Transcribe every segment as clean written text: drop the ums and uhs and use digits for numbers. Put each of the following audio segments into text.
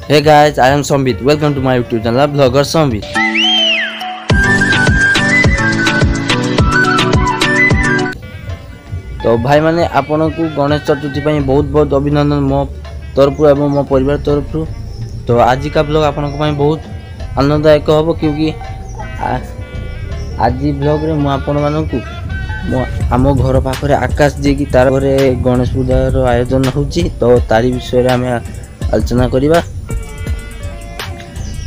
Hey guys, I am Sambit. Welcome to my YouTube channel, Vlogger Sambit. तो भाई माने आपन को गणेश चतुर्थी पे बहुत बहुत अभिनंदन मो तरफ एवं मो परिवार तरफ। तो आज का ब्लॉग आपन को बहुत आनंददायक हम क्योंकि आज ब्लॉग रे मो आपन मानन को आम घर पाखे आकाश जी की तार गणेश पूजार आयोजन होची तो तारी विषय आम आलोचना करवा।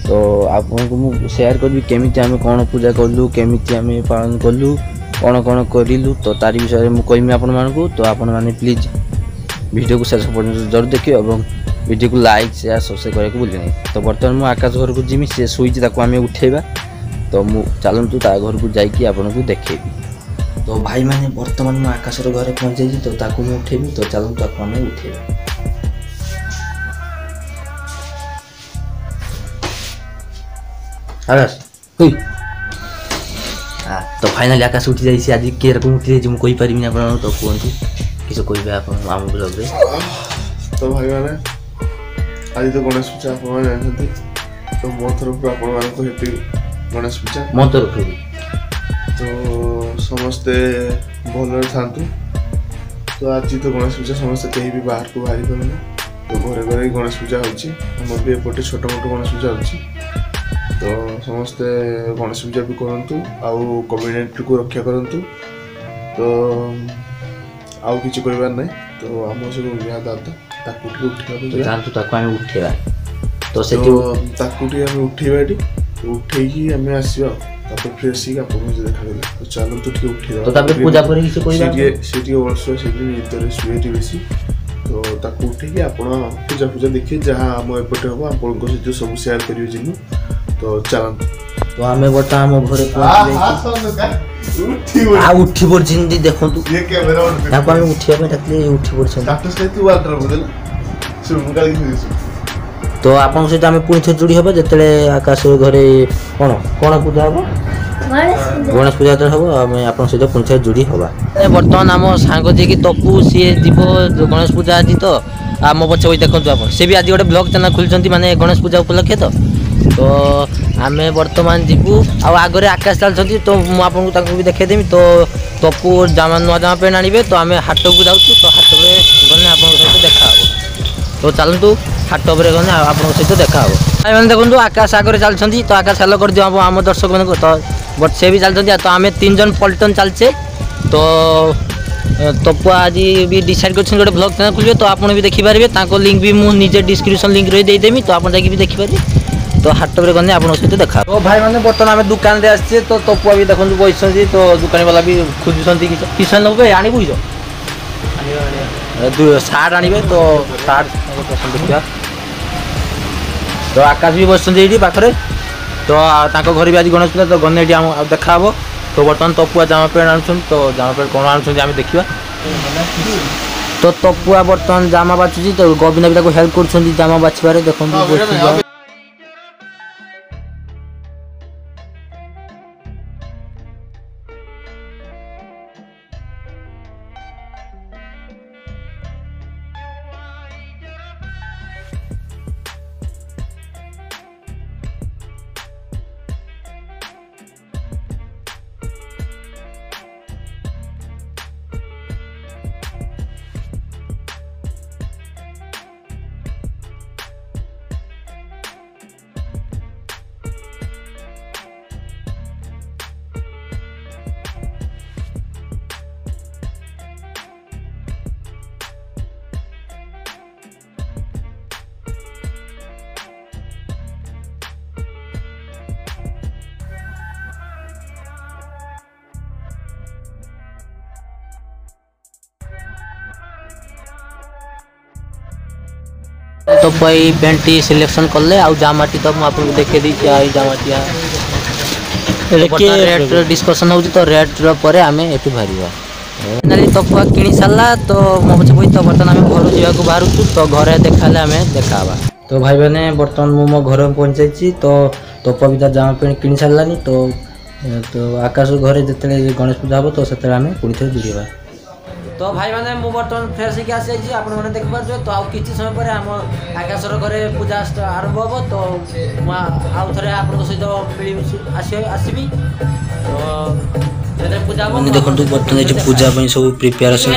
तो आपन को मु शेयर करी केमी आम कौन पूजा कलु केमी आम पालन कलु कौन कौन करूँ तो तारी विषय में कहमी आपण मानू। तो आपण मैंने प्लीज वीडियो को शेष पर्यटन जरूर देखिए और वीडियो को लाइक शेयर सब्सक्राइब करने को भूल नहीं। तो बर्तमान मुझे आकाश घर को जिमी सी शोची आम उठेबा तो मु चलतु ता घर को जाकि आपन को देखेबी। तो भाई मैंने बर्तमान मुझे आकाश घर पहुँच जाइए तो ताकू मुझे उठेबी। तो चलतु ताकू आम उठेबा। आकाश तो फाइनली आकाश उठी जाइए आज के रकम उठी जाइए मुझे कहीपरि आप तो कहतु किस कहे आप आम ब्लॉग रे। तो भाई मैंने आज तो गणेश पूजा आप जानते तो मो तरफ आपड़ी गणेश पूजा मो तरफ तो समस्ते भल था। तो आज तो गणेश पूजा समस्ते कहीं भी बाहर को बाहरी पारे तो घरे घरे गणेश पूजा होमर भी एपटे छोट मोट गणेश पूजा हो। तो समस्ते गणेश पूजा भी करूँ आउ कम्युनिटी को रक्षा करूँ। तो आउ किसी कर ना तो आम सब यहाँ दादा ताकू उठेबा तो उठेबा उठेकी आम आसवा फ्रेश देखा तो चलते पूजा निदर शुए बेसी तो ताकू उठेकी आप पूजा पूजा देखिए जहाँ आम एपटे हम आपको सहित सब सेयार करेंगे जिन। तो चलते तो आम बर्तमान आम घर उठी पड़ी देखु उठा उठी पड़ी। तो आप सहित आम पुणी थे जोड़ी हम जिते आकाश घरे कौन कौन पूजा हम गणेश पूजा जो हम आम आप सहित पुणी थे जोड़ी हवा। बर्तमान आम सांग जी की तपु सी जीव गणेश पूजा आज तो आम पचे बी देखते आप सी भी आज गोटे ब्लॉग चैनल खोलते माने गणेश पूजा उपलक्षे। तो आम बर्तमान जीवु आगरे आकाश चलती तो मुझे भी देखेदेमी। तो तपु नुआ जामा पैंट आने तो आम हाट को जाऊँ तो हाट में गले आप सहित देखा। तो चलतु हाट पर गले आप सहित देखा भाई मैंने देखो आकाश आगे चलती तो आकाश हेलो कर दियो आम दर्शक मान तो बट से भी चलते तो आम 3 जन पल्टन चलचे। तो तपु आज भी डिसाइड कर गोटे ब्लॉग चैनल खोलिए तो आपड़ भी देखिपारे लिंक भी मुझे डिस्क्रिप्शन लिंक रही देदेमी तो आप भी देखिपारे। तो हाट पर गले आप सहित देखा। तो भाई मैंने बर्तमान आम दुकान रे आसे तो तपु भी देखो बस तो दुकानी वाला भी खोजुंट किसान लोग आनी बुझ सार्ट आने तो सार्ट देखा। तो आकाश भी बस पाखे तो घर भी आज गणेश पूजा तो गने देखा। तो बर्तमान तपुआ जामा पैंट आनुन तो जामा पैंट कौन आनुन देखा। तो तपुआ बर्तमान जामा बाछुची तो गोविंद भी हेल्प कर जामा बाछबारे देखो। तो भाई पेंट सिलेक्शन कले आ जामाटी तो आपको देखे दीजिए जामाटी रेट डिस्कसन हो तो रेट पर आम ये बाहर तपुआ किणी सारा तो मो पचे तो बर्तमान आम घर जावाक बाहर तो घरे देखा आम देखा। तो भाई मैंने बर्तमान मु मो घर पहुँचाई तो तपुआ भी जामा पेंट किणी सारानी तो आकाश घरे जिते गणेश पूजा हम तो से पुणी थे जुड़वा। तो भाई मैंने मु बर्तमान फ्रेश होकर आसी जाइए आपण मैंने देखिए तो आउ किसी समय पर आम आकाशर घरे पूजा आरंभ हम तो आउ थे आप सहित आसबि तो पूजा देखो बर्तमान ये पूजा सब प्रिपेरेसन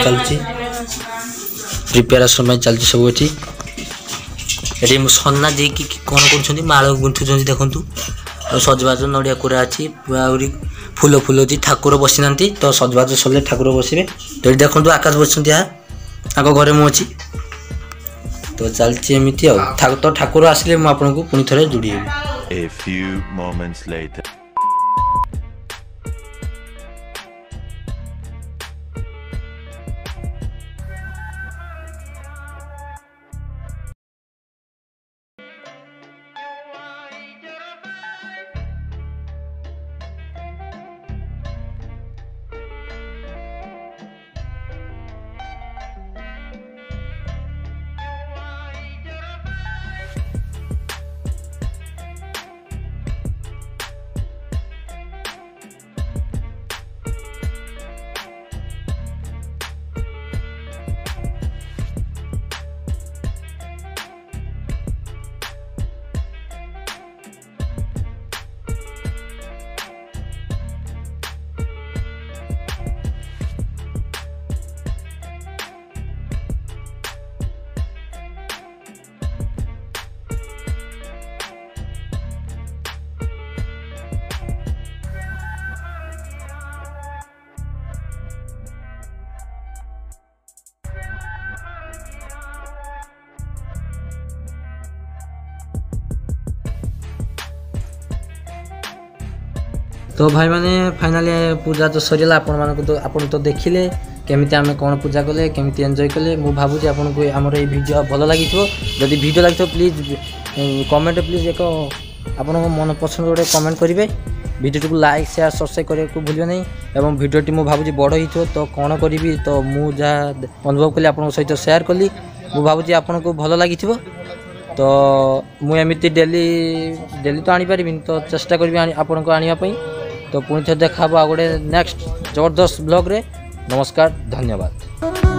चलती सब ये सन्ना जी की कौन कर माल गुंथुं देखूँ और सजबाज नड़िया कुरा अच्छी आहरी फूल फूल अच्छी ठाकुर बसी ना तो सजबाज सर ठाकुर बसवे तो ये देखो आकाश बस आग घरे मुझे तो चलती एमती तो ठाकुर आसिले मुझे पुणी थे जोड़ी तो भाई मैंने फाइनाली पूजा तो सरीला आपण तो देखिले केमिति आमे कौन पूजा कले केमिति एंजॉय कले मु भाबुची आपन को हमर ए वीडियो भल लागि जदि वीडियो लागि प्लीज कमेंट प्लीज एक आपन मन पसंद गोटे कमेंट करेंगे वीडियो को लाइक शेयर सब्सक्राइब करने को भूलिए नहीं एवं वीडियोटी मु भाबुची बड़ हो तो कौन करी तो मु जहाँ अनुभव कली आपन सहित शेयर कली मु भाबुची आपन को भल लागि तो मुझे डेली तो आनी पारि तो चेष्टा करी आपन को आने तो पुणी थे देखा गोटे नेक्स्ट जबरदस्त ब्लॉग रे। नमस्कार, धन्यवाद।